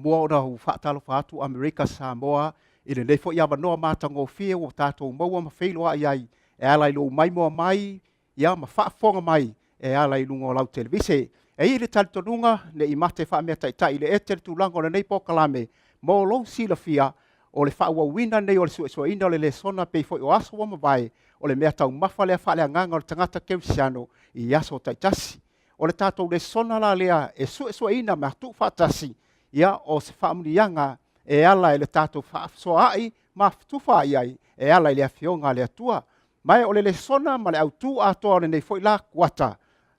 mua o na whaatalo whaatu Amerika Samoa, i le neifo ia manoa mātango fia o tātou maua ma whailoa iai, e ala i lo mai mua mai, ia ma whaafonga mai, e ala i lungo lau televise. E i le talitonunga, ne i mate wha mea taitai, le ete le tūlanga o le nei pokalame, mo lo sila fia, o le whaawawina nei o le Suesuega o le Lesona pei foi o aso wa mawai, o le mea tau mafa lea wha lea nganga o le tangata keusiano i aso taitasi. O le tātou Lesona la lea e Suesuega me atu whaatasi, ia o se whaamunianga e ala e le tātou whaafsoai ma tufa iai, e ala i le Afioga le Atua. Mai o le Lesona ma le autu atoa o le nei foi faale-kuata,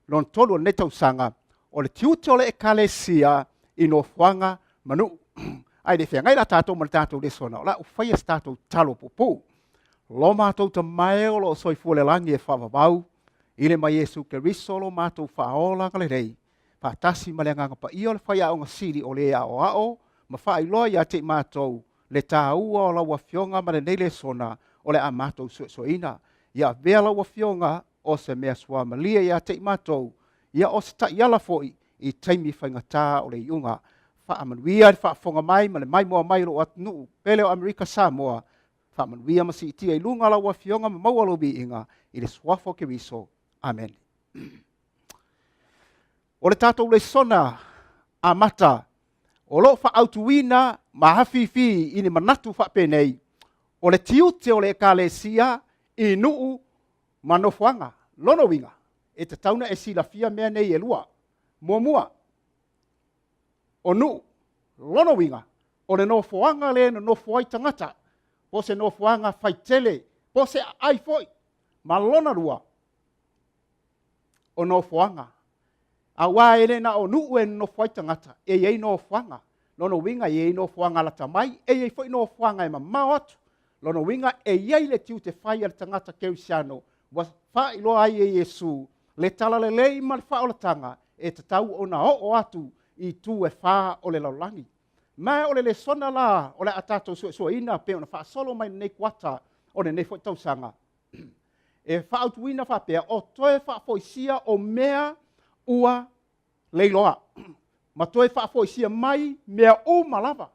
lon tolu o nei tausanga, o le tiute o le Ekalesia i no fuanga manu. Ai le whengai la tātou ma le tātou Lesona, o la ufaya se tātou talo pupu. Lo mātou ta mai o lo soifua le langi e whavavau, i le mai Jesu Keriso lo mātou whaola ka le rei, whaatasi ma le nganga pa i o le whaia o ngasiri o le ao, ma whaailoa ia te mātou, le tāua o la wafionga ma le nei Lesona, o le a mātou Suesuega. Ia vea la wafionga o se mea sua malia ia te mātou, ia o se ta iala foi i taimi whaingatā o le iunga. Whaamanuia i whaafonga mai, ma le mai moa mai lo atnu, pele o Amerika Samoa, whaamanuia ma si itia i lunga la wafionga ma maualobi inga, i le suafo Keriso. Amen. O le tātou Lesona a mata, o lo whaautuina ma hafifi i ni manatu whaapenei, o le tiute o le Ekalesia i nuu manofuanga, lono winga, e te tauna e silafia mea nei e lua, mua. O nuu, lono winga, o le nofuanga le no fuai tangata, po se nofuanga faitele, po se ai foi, ma lona lua, o nofuanga. A wā ele na o nuu e no fuai tangata, e iei nofuanga, lono winga e iei nofuanga la tamai, e iei foi nofuanga e ma mawatu, lono winga e iei le tiu te whai al tangata keusiano, wa wha ilo ai e Yesu, le tala le lei ma le wha o le tanga, e te tau o na o atu, i tu e wha o le laulangi. Mai o le Lesona la, o le atato Suesuega pe ona wha solo mai nei kuata, o le nei foi tausanga. E wha autuina wha pea, o toe wha foisia o mea ua leiloa. Ma toe wha foisia mai mea o malava.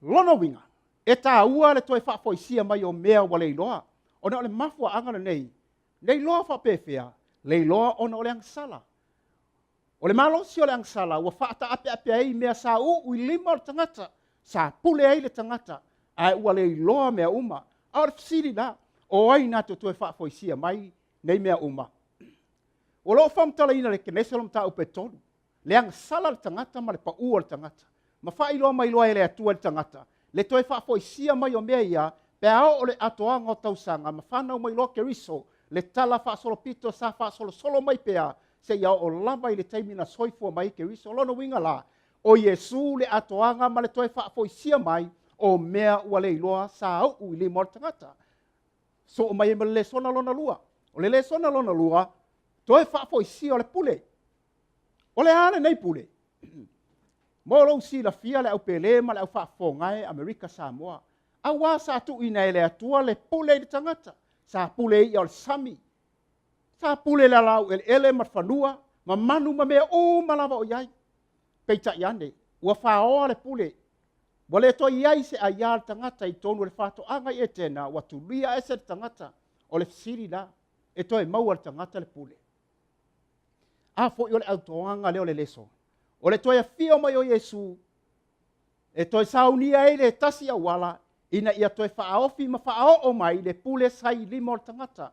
Lono winga, e tā ua le toe wha foisia mai o mea ua leiloa. O ne o le mafua angana nei, leiloa wha pefea, leiloa ona o le angsala. O le malosi o le angsala, ua whaata ape ai mea sa u lima o le tangata, sa pule ai le tangata, ai ua le iloa mea uma. A o le fisiri la, o ai nā te toe whaafoisia mai, nei mea uma. O loo whamtala ina le kenese lo mta upe tonu, le angsala le tangata ma le pa ua le tangata. Ma wha iloa mai loa e le atua le tangata, le toe whaafoisia mai o mea ia, pe ao o le atoanga o tausanga, ma whanau mai loa Keriso, le tala whaasolo pito sa whaasolo solo mai pea, se ia o lava i le taimina soifua mai Keriso, lono winga la, o Yesu le atoanga ma le toe whaafoisia mai, o mea ua le iloa sa au ui li mor tangata. So o mai e le Lesona lona lua. O le Lesona lona lua, toe whaafoisia o le pule. O le hane nei pule. Mo lo si la fia le au pele ma le au whaafongae Amerika Samoa. A wā sa tu ina e le atua le pule i le tangata. Sa pule i o le sami. Sa pule la lau ele ma whanua, ma manu ma mea o malava o iai. Peita iane, ua whaoa le pule. Wale to iai se a ia le tangata i tonu le whato anga i e tēnā, ua tulia e se le tangata o le fisiri la, e to e maua le tangata le pule. A fo i o le autoanga leo le leso. O le to e fio mai o Yesu, e to e saunia e le tasi a wala, ina ia to e whaofi ma whao o mai le pule sai lima o le tangata.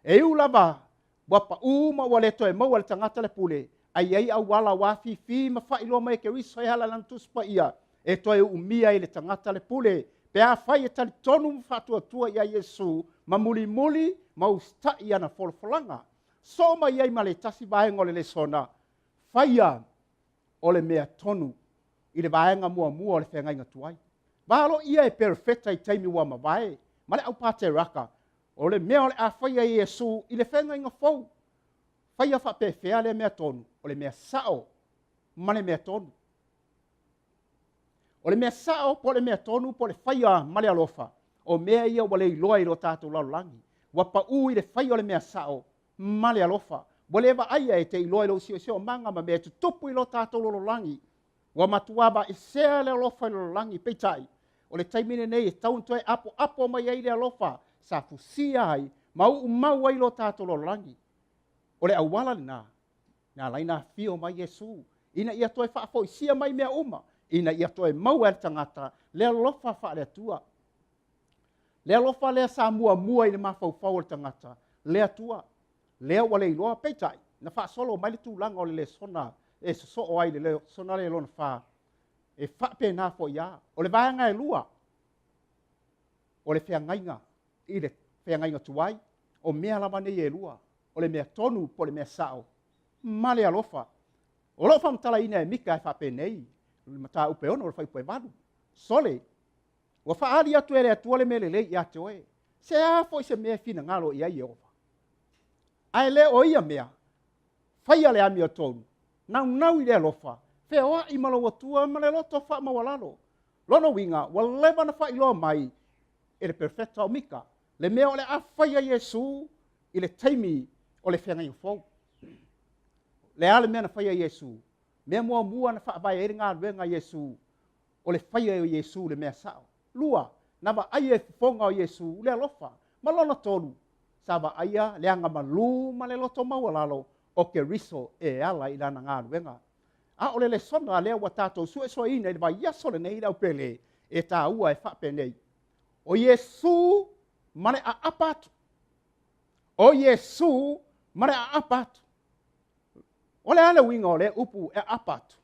E ulava, wapa uma wale to e maua le tangata le pule, ai ai au wala wafi fi ma whailo mai ke riso e hala lantuspa ia, e toi umia i le tangata le pule, pe a whai e tali tonu mfatua tua ia Yesu, ma muli muli, ma usta ia na folfolanga. So ma iai ma le tasi vaenga o le Lesona, whaia o le mea tonu, i le vaenga mua mua o le whenga inga tuai. Valo ia e perfecta i taimi ua mawae, ma le au pate raka, o le mea o le a whaia i Yesu, i le whenga inga fau. Whaia wha pefea le mea tonu, o le mea sao, ma le mea tonu. O le mea sao, po le mea tonu, po le whaia ma le alofa. O mea ia wale iloa i lo tātou laulangi. Wapa u i le whaia o le mea sao, ma le alofa. Wale eva aia e te iloa i lo sio manga ma mea tutupu i lo tātou laulangi. Ua matuaba e sea le alofa i lololangi peitai. O le taimine nei e tauntoe apo mai ai le alofa sa fusia ai mau ai lo tātou lololangi. O le awala na laina fio mai Yesu. Ina ia toe whaafoisia mai mea uma. Ina ia toe mau e tangata le alofa wha le atua. Le alofa lea sa mua i le mawhauwhau le tangata. Le atua. Lea wale iloa peitai. Na wha solo mai le tūlanga o le Lesona. E so o ai le Lesona le lona wha. E wha pe nā fo ia. O le vāanga e lua. O le whiangainga. I le whiangainga tuai. O mea lama nei e lua. O le mea tonu po le mea sao. Ma le alofa. O lo whamtala ina e mika e wha pe nei. Le mata upe ono o le whaipu e vanu. Sole. Wa whaari atu e le atua le mele le i ate oe. Se a fo i se mea fina ngalo i ai e ofa. Ai le o ia mea. Whaia le ami o tonu. Nau i le alofa. Whea i malo watua ma le loto wha mawalalo. Lono winga, wa leva na wha ilo mai e le perfecta o mika. Le mea o le a whaia Yesu i le taimi o le whengai ufou. Le ale mea na whaia Yesu. Mea mua na wha vai e ngā ruenga Yesu. O le whaia o Yesu le mea sao. Lua, nawa ai e fonga o Yesu le alofa. Ma lona tolu. Saba aia le anga malu ma le loto mawalalo o ke riso e ala i lana ngā ruenga. A o le Lesona lea wa tātou Suesuega i le vai yaso le nei lau pele e tā ua e whape nei. O Yesu mane a apatu. O Yesu mane a apatu. O le ale winga o le upu e apatu.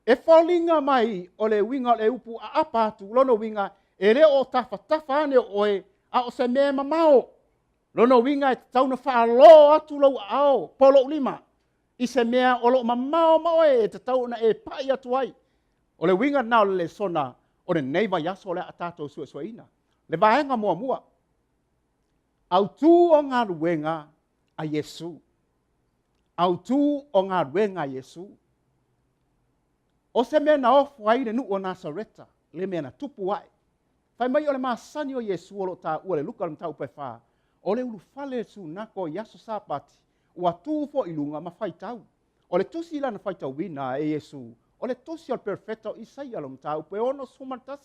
E whalinga mai o le winga o le upu a apatu. Lono winga e re o tafa ane oe a o se mea mamao. Lono winga e tauna whaalo atu lau ao polo lima. I se mea o lo mamao maoe e te tauna e pai atu ai. O le winga nao le Lesona o le neiva yaso le a tātou Suesuega. Le vaenga mua. Au tū o ngā ruenga a Yesu. Au tū o ngā ruenga a Yesu. O se mea na ofu ai le nu o Nasareta, le mea na tupu ai. Whai mai o le maasani o Yesu o lo tā ua le luka le mtau pai wha. O le ulu fale su nako yaso sapati. Ua tūfo ilunga ma whaitau. O le tusi la na whaitau wina e Yesu. O le tusi al perfecta o Isaia lo mtau pe ono sumantas.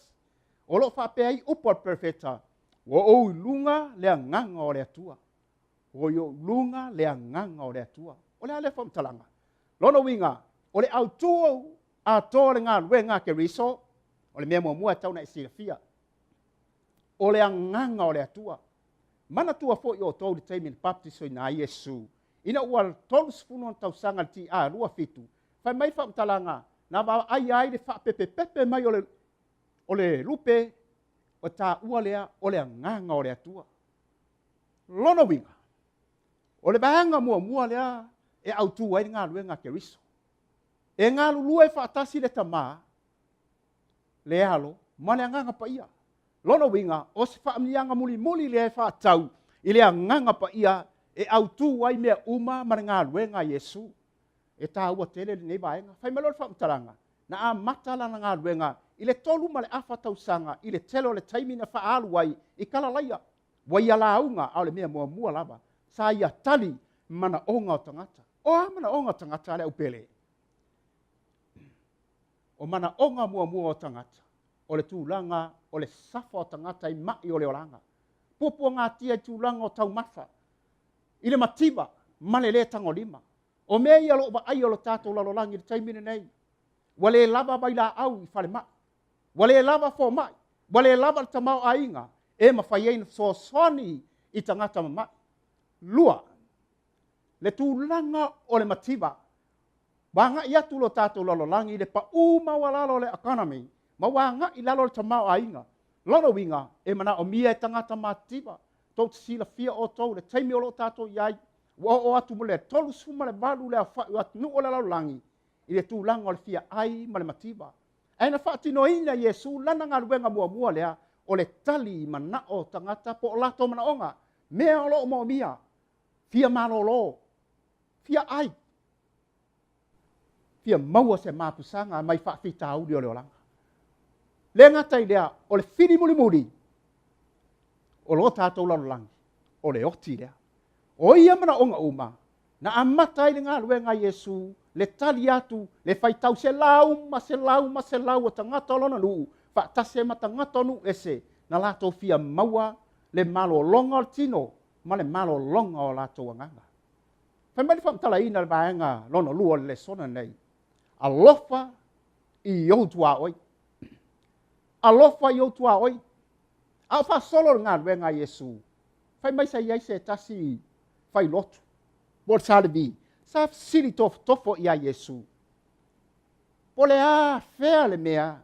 O lo whape ai upo al perfecta. O ilunga le anganga o le atua. O ilunga le anganga o le atua. O le ale whamtalanga. Lono winga. O le autua a tōre ngā ruenga ke riso. O le mea mua tau na e sirafia. O le anganga o le atua. Mana tua fo i o tau le teimin baptiso i nā Yesu. Ina ua tolu sifunu an tau sanga ti a rua fitu. Whai mai whamtalanga. Nā wa ai le whapepepepe mai o le lupe. O tā ua lea o le anganga o le atua. Lono winga. O le bahanga mua lea e autu ai ngā ruenga ke riso. E ngā lulua e whaatasi le tamā. Le alo, ma le anganga pa ia. Lono winga, o se whaamnianga muli le e whaatau. I le anganga pa ia e autu ai mea uma ma ngā ruenga Yesu. E tā ua tele le nei vaenga. Whai malor whaamtaranga. Na a matala na ngā ruenga. I le tolu ma le awhatau sanga. I le telo le taimina whaalu ai. I kalalaia. Wai ala aunga au le mea mua lava. Sa ia tali mana onga o tangata. O mana onga o tangata le upele. O mana onga mua o tangata. O le tūlanga, o le safa o tangata i mai o le oranga. Pupua ngā tia i tūlanga o tau mafa. I le matiba, male le tango lima. O mea i alo ai o lo tātou lalolangi le taimine nei. Wale lava mai la au i whare mai. Wale lava fo mai. Wale lava le tamau ainga. E mawhai ein so soni i tangata mai. Lua. Le tūlanga o le matiba. Wanga i atu lo tātou lalolangi le pa uma walalo le economy. Ma wanga i lalo le tamau ainga. Lono winga e mana o mia e tangata matiba. Tau te sila fia o tau le taimi o lo tātou iai. O atu mo le tolu suma le balu le awhau atu nu o le lalolangi. I le tūlanga o le fia ai ma le matiba. E na whaatino ina Yesu lana ngā ruenga mua lea o le tali mana o tangata po o lato mana onga. Mea o lo mo mia. Fia malolo. Fia ai. Fia maua se mapusanga mai whaafita audi o le olanga. Le ngatai lea o le whiri muri. O lo tātou lalolangi. O le oti lea. O ia mana onga uma. Na amata i le ngā luenga Iesu, le tali atu, le whaitau se lau o tangata lona nuu, whaatase ma tangata nu ese, na lato fia maua, le malo longa o tino, ma le malo longa o lato anganga. Whaimani whamtala ina le vaenga lona lua le Lesona nei. Alofa i outua oi. Alofa i outua oi. A wha solo ngā luenga Iesu. Whaimai sa iai se tasi whai lotu. Bor salibi. Sa siri tofo ia Iesu. Pole a whea le mea.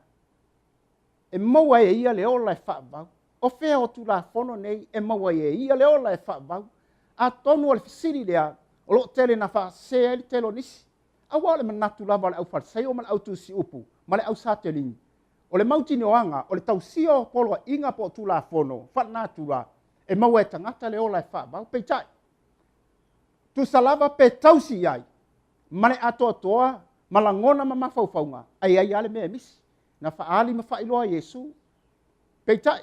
E maua e ia le ola e whaavau. O whea o tu la fono nei e maua e ia le ola e whaavau. A tonu o le siri lea. O lo tele na wha sea li telo nisi. A wale manatu lava le au wharsei o ma le au tusi upu. Ma le au satelini. O le mautini o anga. O le tausio polo inga po tu la fono. Whanatu la. E maua e tangata le ola e whaavau. Peitai. Tu salava pe tausi ai. Ma le atoa toa. Ma la ngona ma mawhauwhaunga. Ai ai ale mea misi. Na whaali ma whailoa Iesu. Peitai.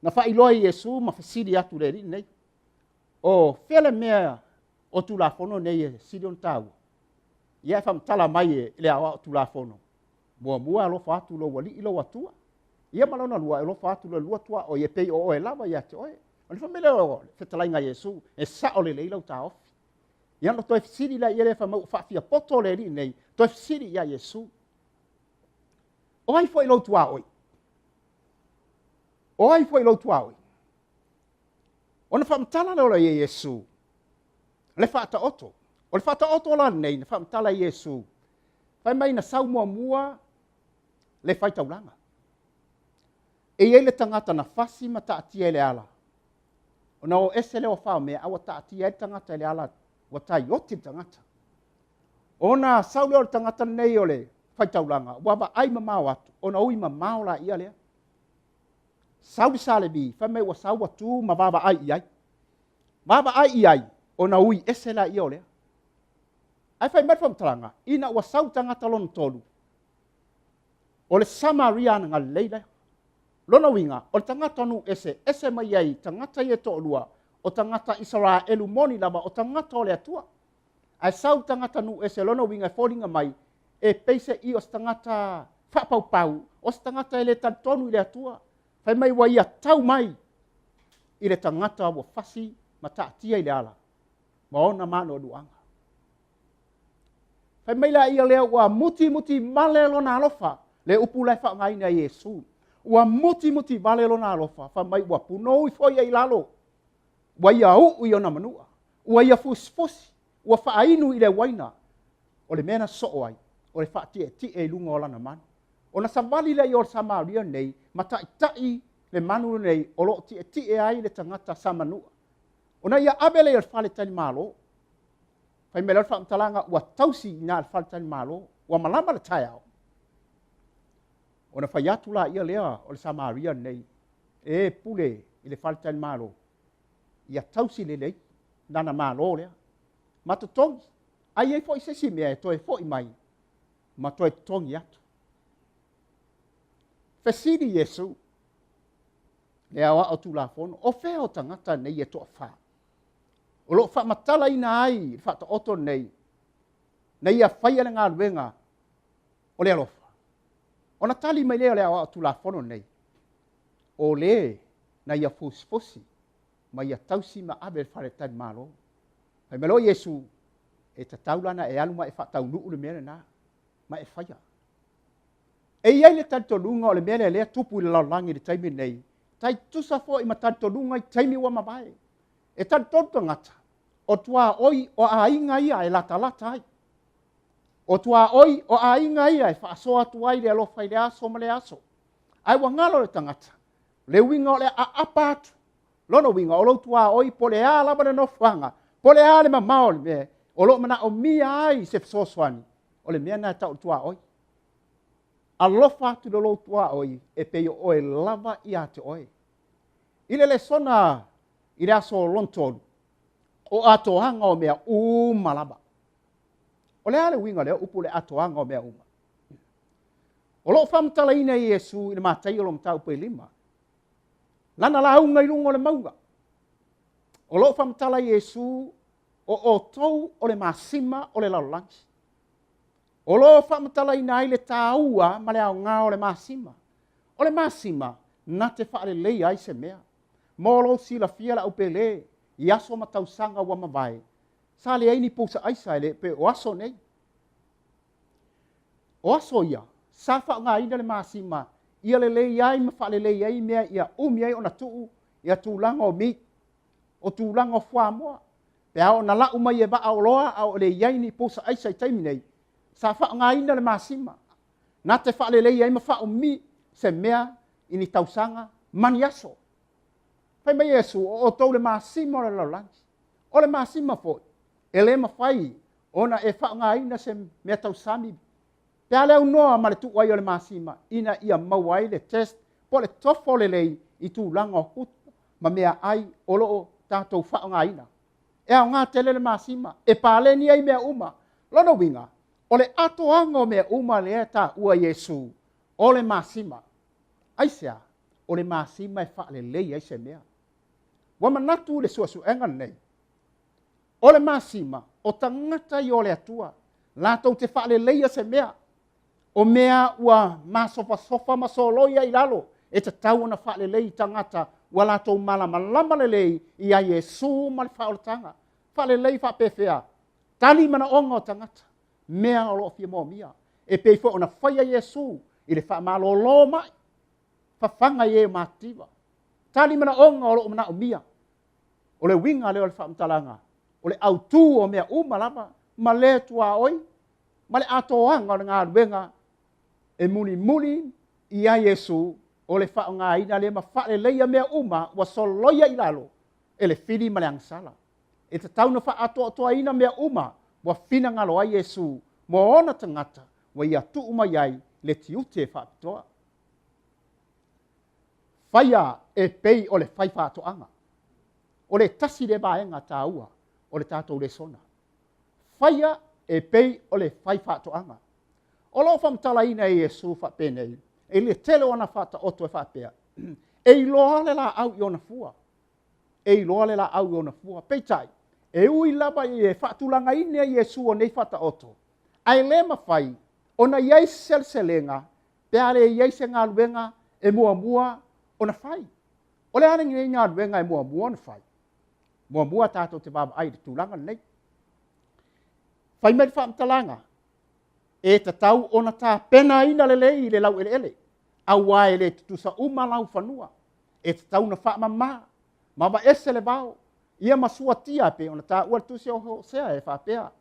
Na whailoa Iesu ma whasiri atu le rini nei. O whele mea o tu la fono nei e sirion tau. Ia e whamtala mai e le awa o tu la fono. Mua alofa atu lo wali ilo watua. Ia malona lua alofa atu lo lua tua o ye pei o e lava ia te oe. O le whamele o whetalainga Iesu e sa o le leila ta ofi. Ia no toi siri la ia le whamau whawhia poto le rini nei. Toi siri ia Iesu. O ai fo ilo tua oi. O ai fo ilo tua oi. Ona whamtala le ola ia Iesu. Le whaata oto. O le whaata oto la nei, na whamtala Iesu. Whai mai na sau mua le whaitaulanga. E iei le tangata na whasi ma taatia le ala. O na o ese leo whao mea awa taatia le tangata le ala wa tai oti tangata. O na sau leo le tangata nei o le whaitaulanga. Wawa ai mamao atu. O na ui mamao la ia lea. Sau salebi, whai mai wa sau watu ma wawa ai iai. Wawa ai iai. O na ui ese la ia o lea. Ai whai mai whamtaranga, ina ua sau tangata lona tolu. O le Samariana ngā leila. Lona winga, o le tangata nu ese mai ai, tangata i e to'olua, o tangata Israelu moni lava, o tangata o le atua. Ai sau tangata nu ese, lona winga e whoringa mai, e peise i o tangata whapaupau, o tangata e le tantonu i le atua. Whai mai wa ia tau mai, i le tangata wa whasi, ma taatia i le ala. Ma ona mano duanga. Whai mai la ia lea ua muti male lona alofa. Le upu lai whaangai na Iesu. Ua muti male lona alofa. Whai mai ua punou i foia i lalo. Ua ia uu i ona manua. Ua ia fusfusi. Ua whaainu i le waina. O le mena soo ai. O le whaatie i lunga o lana manu. O na savali le i o Samaria nei. Ma tai le manu nei. O lo tie ai le tangata samanua. O na ia abele i le whale tani malo. Whai me lau whaamtalanga ua tausi i nā whale tani malo. Ua malama le tai au. O na whai atu la ia lea o le Samaria nei. E pule i le whale tani malo. Ia tausi le lei. Nana malo lea. Ma to tongi. Ai ei fo i sesi mea e toi fo i mai. Ma toi tongi atu. Fesiri Iesu. Le awa o tu la fono. O whea o tangata nei e toa whaa. O lo wha matala ina ai, wha ta oto nei. Nei a whaia le ngā ruenga o le alofa. O na tali mai lea le awa o tu la fono nei. O le na ia fusfosi. Ma ia tausi ma abe whare tani malo. Hai melo Iesu e ta taulana e aluma e wha tau nuu le mea na. Ma e whaia. E iai le tanto lunga o le mea lea tupu i le laulangi le taimi nei. Tai tusa fo i ma tanto lunga i taimi wa mabae. E tanto ngata. O tua oi o a inga ia e lata ai. O tua oi o a inga ia e whaasoa tuai le alofa i le aso ma le aso. Ai wa ngalo le tangata. Le winga o le a apatu. Lono winga o lo tua oi po le a laba le nofanga. Po le a le mamao le me. O lo mana o mia ai se fsoswani. O le mea na tau tua oi. Alofa tu lo tua oi e peio oe lava i ate oi. Ile Lesona i le aso lontonu. O atoanga o mea malaba. O le ale winga leo upu le atoanga o mea uma. O lo whamtala ina i Iesu i le mātai o lo mtau pe lima. Lana la unga i lunga o le maunga. O lo whamtala i Iesu o tou o le masima o le laulangi. O lo whamatala ina ai le tāua ma le au ngā o le masima. O le masima, na te whaare lei ai se mea. Molo sila fia la upele, i aso ma tausanga wa mawai. Sa le aini pousa aisa ele, pe o aso nei. O aso ia, sa wha ngā ina le masima, ia le lei ai ma whaare lei ai mea ia umi ai o na tuu, ia tūlanga o mi, o tūlanga o whamoa. Pe ao na lau mai e wa au loa, au le iaini pousa aisa i taimi nei. Sa wha ngā ina le masima. Na te whaare lei ai ma wha o mi, se mea ini tausanga mani aso. Pai mai Yesu o tau le masima o le laulangi. O le masima fo, e le mawhai, ona e wha ngā ina se mea tausami. Pea leo noa ma le tu ai o le masima, ina ia mawai le test, po le tofo le lei i tu langa o kutu, ma mea ai o loo tātou wha ngā ina. E au ngā tele le masima, e pāle ni ai mea uma, lono winga, o le atoanga o mea uma le ta ua Yesu, o le masima. Aisea, o le masima e wha le lei ai se mea. Wa manatu le suesuega nei. O le masima, o tangata i o le atua, lātou te wha le lei ai se mea. O mea ua masofa masoloia i lalo, e te tau na wha le lei tangata, wa lātou malama le lei i a Yesu ma le wha o le tanga. Wha le lei wha pefea, tali mana onga o tangata, mea o lo fia mo mia. E peifo o na whaia Yesu, i le wha malolo mai. Whawhanga ye mātiva. Tali mana onga o lo mana o mia. O le winga leo le whaamtalanga. O le autu o mea umalama. Ma le tua oi. Ma le atoanga o le ngā ruenga. E muni i a Yesu. O le whaonga ina le ma wha le leia mea uma. Wa soloia i lalo. E le whiri ma le angsala. E te tauna wha atoa ina mea uma. Wa whina ngalo a Yesu. Mo ona tangata. Wa ia tu uma iai. Le tiute whaapitoa. Whaia e pei o le whai whātoanga. O le tasi le baenga tāua. O le tātou Lesona. Whaia e pei o le whai whātoanga. O lo whamtala ina e Yesu whapenei. E le tele ona whata oto e whapea. E iloa le la au i ona fua. E iloa le la au i ona fua. Peitai. E ui lava i e whaatulanga ina e Yesu o nei whata oto. Ai le mawhai. Ona iai selselenga. Pea le iai se ngā luenga e mua ona fai. O le ana ngai ngā ruenga e mua ona fai. Mua tātou te baba ai te tūlanga nei. Fai mai whaamtalanga. E te tau ona tā pena ina lelei i le lau ele. Aua e le tutusa umalau whanua. E te tau na whaamama. Mawa ese le bao. Ia masua tia pe ona tā ua tusi o sea e whapea.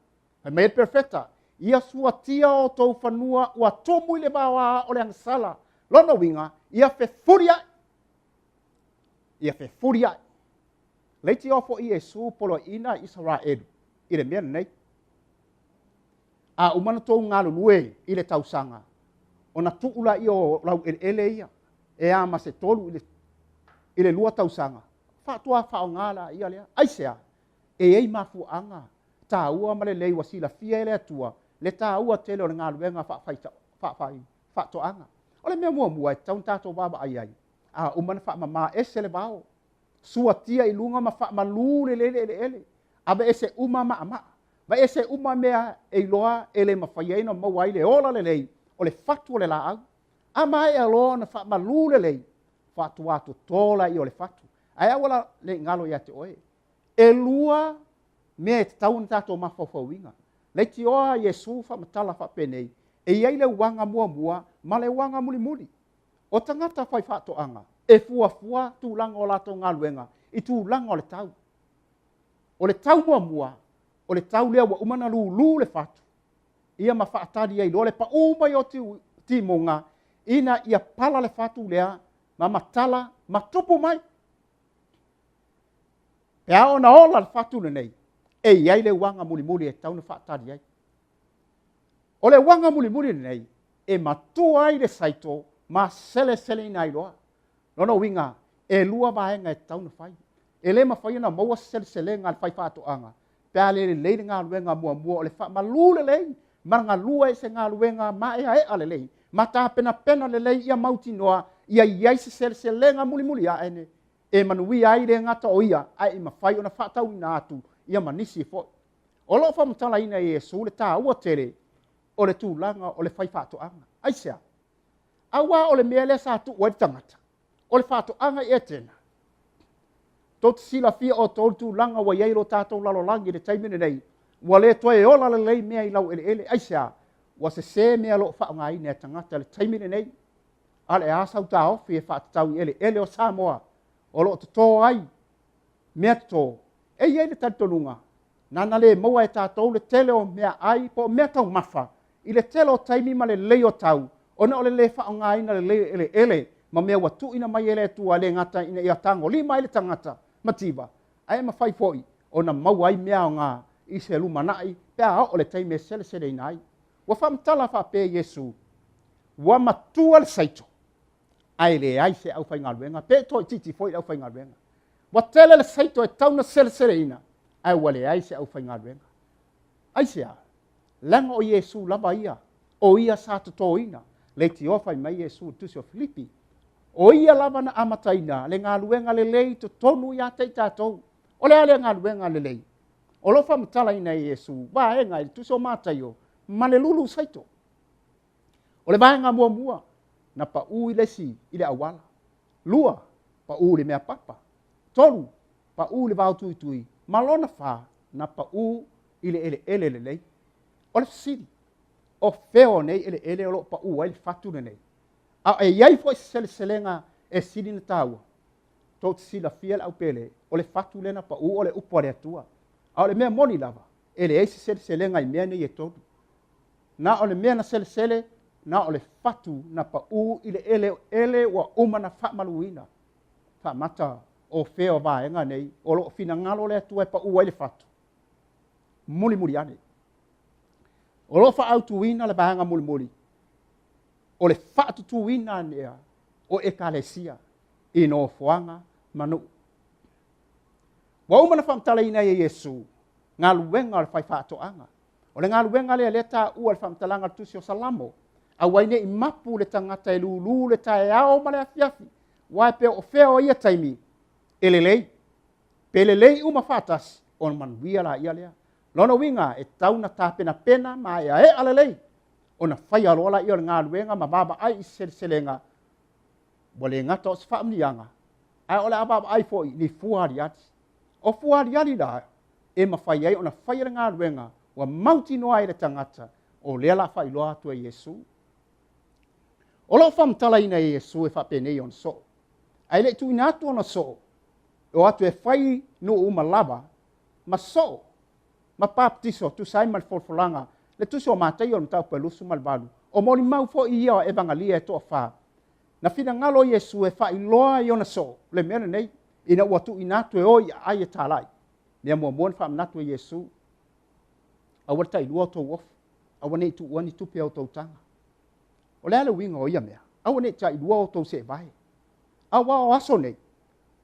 Fai mai perfecta. Ia sua tia o tau whanua ua tomu i le bao a o le angsala. Lono winga. Ia fe furia. Ia fe furia. Leiti ofo i Yesu polo ina Israelu. I le mea nei. A umana tō ngā lulue i le tausanga. O na tuula i o lau ele ia. E a ma se tolu i le lua tausanga. Whātua whao ngāla ia lea. Aisea. E ei mafuanga. Tā ua ma le lei wasila fia ele atua. Le tā ua tele o le ngā luenga whātoanga. O le mea mua e taun tātou baba ai. A umana wha mama ese le bao. Sua tia i lunga ma wha malu le ele. Aba ese uma ma. Ma ese uma mea e loa ele ma whaiaina mawai le ola le lei. O le fatu le la au. Ama e aloa na wha malu le lei. Fatu atu tola i o le fatu. Ai awala le ngalo ia te oe. E lua mea e te taun tātou mawhawhawinga. Le ti oa Yesu wha matala wha penei. E iai le wanga mua ma le wanga muli. O tangata whai whātoanga, e fua tūlanga o lato ngā luenga, i tūlanga o le tau. O le tau mua, o le tau lea wa umana lu le whātu. Ia ma whaatari ai lo le pa umai o timonga, ina ia pala le whātu lea, ma matala, ma tupu mai. Pea ona ola le whātu le nei, e iai le wanga muli e tau na whaatari ai. O le wanga muli nei, e matua ai le saito, ma sele ina i loa. Nono winga, e lua vaenga e tau na whai. E le mawhai na maua sele ngā whai whātoanga. Pea le leile ngā luenga mua o le wha malu le lei. Maranga lua e se ngā luenga ma e le lei. Ma tā pena le lei ia mauti noa, ia iai se sele ngā muli a ene. E manui ai le ngata o ia, ai ma whai o na whātau ina atu, ia manisi fo. O lo fa mtala ina Yesu le ta ua tele o le tūlanga o le whaiwhātoanga. Aisea, awa o le mea le sa tu ua tangata. O le whātoanga e tēnā. Tō te sila fia o tō tūlanga wa yeiro tātou lalolangi le taimene nei. Wa le toe ola le lei mea i lau ele ele. Aisea, wa se mea lo whaonga i nea tangata le taimene nei. Ale asau tā ofi e whātatau i ele ele o Samoa. O lo tō ai. Mea tō. E iei le tatonunga. Nana le maua e tātou le tele o mea ai po mea tau mafa. I le tele o taimi ma le lei o tau. Ona o le whaonga ina le lei ele ele. Ma mea watu ina mai ele tua le ngata ina ia tango. Lima ele tangata. Mativa. Ae ma whai foi. Ona maua ai mea o ngā i se lumanai. Pea o le taimi e sele sele ina ai. Wa whamtala whape Yesu. Wa matua le saito. Ai le ai se au whai ngaruenga. Pe toi titi foi au whai ngaruenga. Wa tele le saito e tauna sele sele ina. Ai wale ai se au whai ngaruenga. Ai sea. Langa o Yesu lava ia. O ia sa to ina. Le ti ofai mai Yesu tusi o Filipi. O ia lava na amataina. Le ngā luenga le lei to tonu ia te tātou. O le ale ngā luenga le lei. O lo whamtala ina Yesu. Wa e ngai tusi o mātaio. Ma le lulu saito. O le vaenga mua mua. Na pa u i le si i le awala. Lua. Pa u le mea papa. Tolu. Pa u le vau tui tui. Malona wha. Na pa u i le ele ele le lei. O le siri. O feo nei ele ele o lo pa u ai fatu nei. A e iai fo sele selenga e siri na taua. Tō te sila fiel au pele. O le fatu lena pa u o le upo le atua. A o le mea moni lava. Ele eisi sele selenga i mea nei e todu. Na o le mea na sele sele. Na o le fatu na pa u i le ele ele wa umana whamaluina. Whamata o feo vaenga nei. O lo fina ngalo le atua e pa u ai le fatu. Muli muli ane. O lo fa autuina le vaenga muli muli. O le fatu tuina nea. O Ekalesia. I no fuanga manu. Wa umana whamtala ina e Yesu. Ngā luenga le whai whaatoanga. O le ngā luenga le leta ua le whamtalanga tusi o Salamo. A waine i mapu le tangata e lulu le tae ao ma le afiafi. Wai pe o feo ia taimi. Ele lei. Pele lei uma whatas. O manuia la ia lea. Lono winga e tauna tāpena pena ma ea e ale lei. O na whai alola i o le ngā luenga ma baba ai i selenga. Wale ngata o se whaamnianga. Ai ole ababa ai foi ni fuari ati. O fuari ali la e ma whai ai o na whai le ngā luenga. Wa mauti noa i le tangata. O lea la whai loa atu e Yesu. O lo whamtala ina e Yesu e whapenei on so. Ai le tu ina atu ona so. O atu e whai no uma lava. Ma so. Ma baptiso tu sai mal folfolanga. Le tu so matai o mtau pelusu mal balu. O moni mau fo i ia o evangalia e toa wha. Na fina ngalo Yesu e whai loa i ona so. Le mea nei. Ina ua tu ina atu e oi ai e tālai. Nea mua muan wha amnatu e Yesu. Awa tai lua tau ofu. Awa nei tu uani tupe au tau tanga. O le ale winga o ia mea. Awa nei tai lua o tau se vai. Awa o aso nei.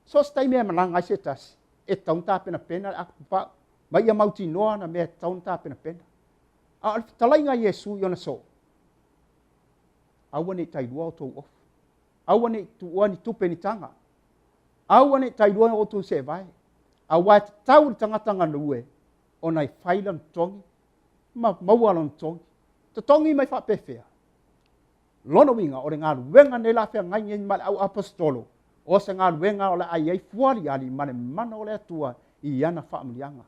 So stai mea malanga se tasi. E taunta pena pena aku pa. Ma ia mauti noa na mea taunta pena pena. A talai ngā Yesu i ona so. Awa nei tai lua o tau ofu. Awa nei tu uani tupe ni tanga. Awa nei tai lua o tau se vai. Awa te tau ni tangata ngana ue. O nei whailan tongi. Ma maualan tongi. Te tongi mai whapewhea. Lono winga o le ngā ruenga ne la whea ngai ngai male au apostolo. O se ngā ruenga o le ai ai fuari ali mane mana o le atua i ana whaamlianga.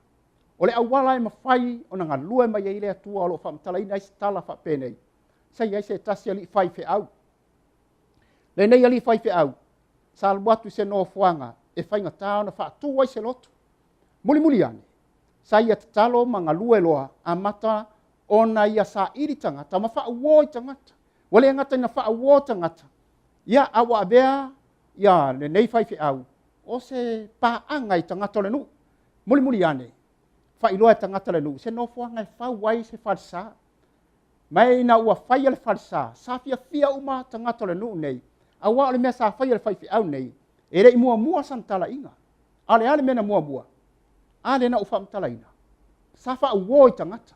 O le awala e mawhai o na ngā lua mai e le atua o lo whaamtala ina isi tala whapenei. Sai ai se tasi ali whai whe au. Le nei ali whai whe au. Sa alwatu se no fuanga e whainga tāo na whaatua i se lotu. Muli muli ane. Sai at talo ma ngā lua loa a mata o na ia sa iri tangata ma whaauo i tangata. Wale ngata ina whaauo tangata. Ia awa abea, ia le nei whai whi au. O se paanga i tangata le nu. Muli muli ane. Whailoa i tangata le nu. Se no fuanga e whauai se whalisa. Mai na ua whai ale whalisa. Sa fia uma tangata le nu nei. Awa ole mea sa whai ale whai whi au nei. Ere i mua mua santala inga. Ale mena mua mua. Ale na ufa mtala ina. Sa whaauo i tangata.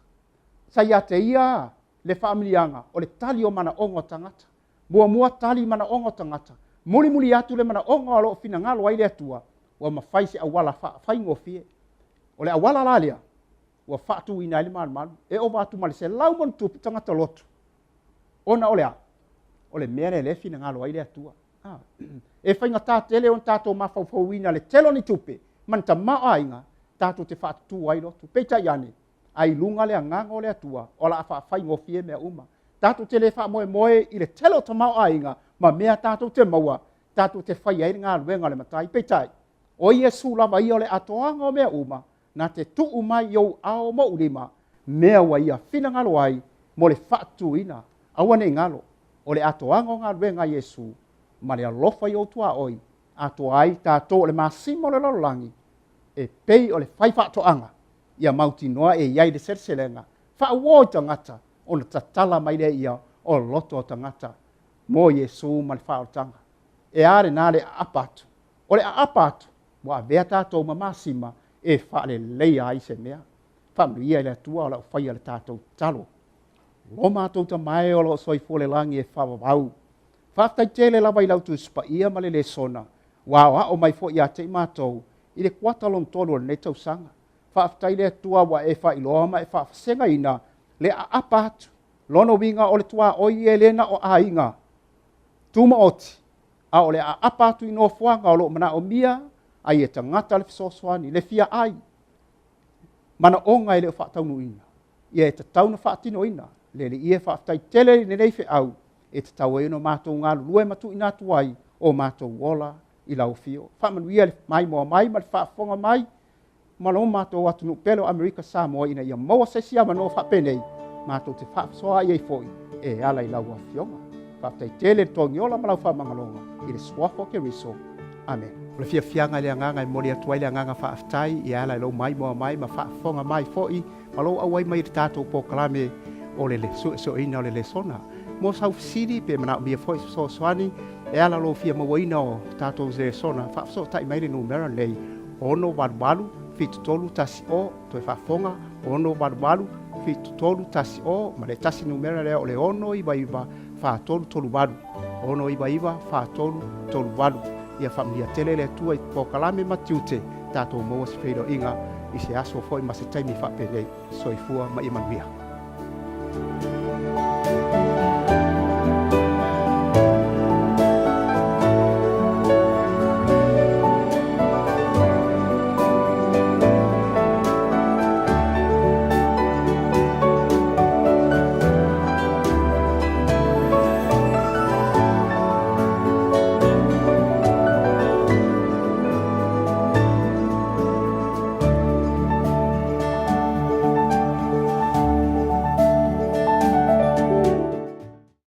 Sa ia te ia. Le whaamilianga o le tali o mana ongo tangata. Mua tali mana ongo tangata. Muli atu le mana ongo alo fina ngalo ai le atua. Wa mawhaisi awala whaingo fie. O le awala lalia. ua whaatu ina ele malu. E o watu male se lau mon tupu tangata lotu. Ona ole a. Ole mea le lefi na ngalo ai le atua. E whainga tātele on tātou mawhau ina le telo ni tupe. Man ta maa inga tātou te whaatu ai lotu. Peita iane. Ai lunga le anganga o le atua. Ola a whawhai ngofie mea uma. Tātou te le wha moe i le telo ta maa inga. Ma mea tātou te maua. Tātou te whai ai ngā luenga le matai. Peitai. O Iesu lava ia o le atoanga o mea uma. Na te tuu mai iau ao mo ulima. Mea wa ia whina ngalo ai. Mo le whaatu ina. Awane ngalo. O le atoanga o ngā luenga Iesu. Ma le alofa i o tua oi. Ato ai tātou o le masimo le lololangi. E pei o le whaiwhatoanga. Ia mauti noa e iai de serselenga. Whaawoi tangata. O na tatala mai le ia o loto o tangata. Mo Iesu ma le whaotanga. E are nā le apatu. O le apatu. Wa vea tātou ma masima. E whaale leia ai se mea. Whamria i le atua o la whaia le tātou talo. Lo mātou ta mai o lo soifo le langi e whawawau. Whaftai tele lawa i lautu spa ia ma le Lesona. Wa o mai fo ia te mātou. I le kuata long tolu o le netau sanga. Whaftai le atua wa e whailoa ma e whaafasenga ina. Le a apatu. Lono winga o le tua oi e lena o a inga. Tuma oti. A o le a apatu ino fuanga o lo mana o mia. Ai e tangata le fisoswani. Le fia ai. Mana onga i le o whaataunu ina. Ia e tatauna whaatino ina. Le ie whaftai tele ni reife au. E te tau e no mātou ngā lue matu ina tuai o mātou wola i lau fio. Whamanuia le mai moa mai, ma le whaafonga mai. Malo mātou atu nuk pelo Amerika Samoa ina ia maua sesia mano whapenei. Mātou te whaafosoa i ei foi e ala i lau Afioga. Whaftai tele tongi ola malau whamangalonga i le swafo ke riso. Amen. Le fia fianga le anganga i mori atuai le anganga whaaftai i ala i lau mai moa mai ma whaafonga mai foi. Malo awai mai le tātou pōkalame o le Suesuega o le Lesona. Mo sau fisiri pe mana mia foi so swani e ala lo fia mawaina o tātou Lesona. Whaafso tai mai le numera nei. Ono waruwaru fitu tolu tasi o to e whaafonga. Ono waruwaru fitu tolu tasi o ma le tasi numera lea o le ono iwa whaatolu tolu waru. Ono iwa whaatolu tolu waru. Ia whamia tele le tua i pōkalame matiute tātou maua si whaido inga i se aso foi ma se taimi whapenei soifua ma imanuia.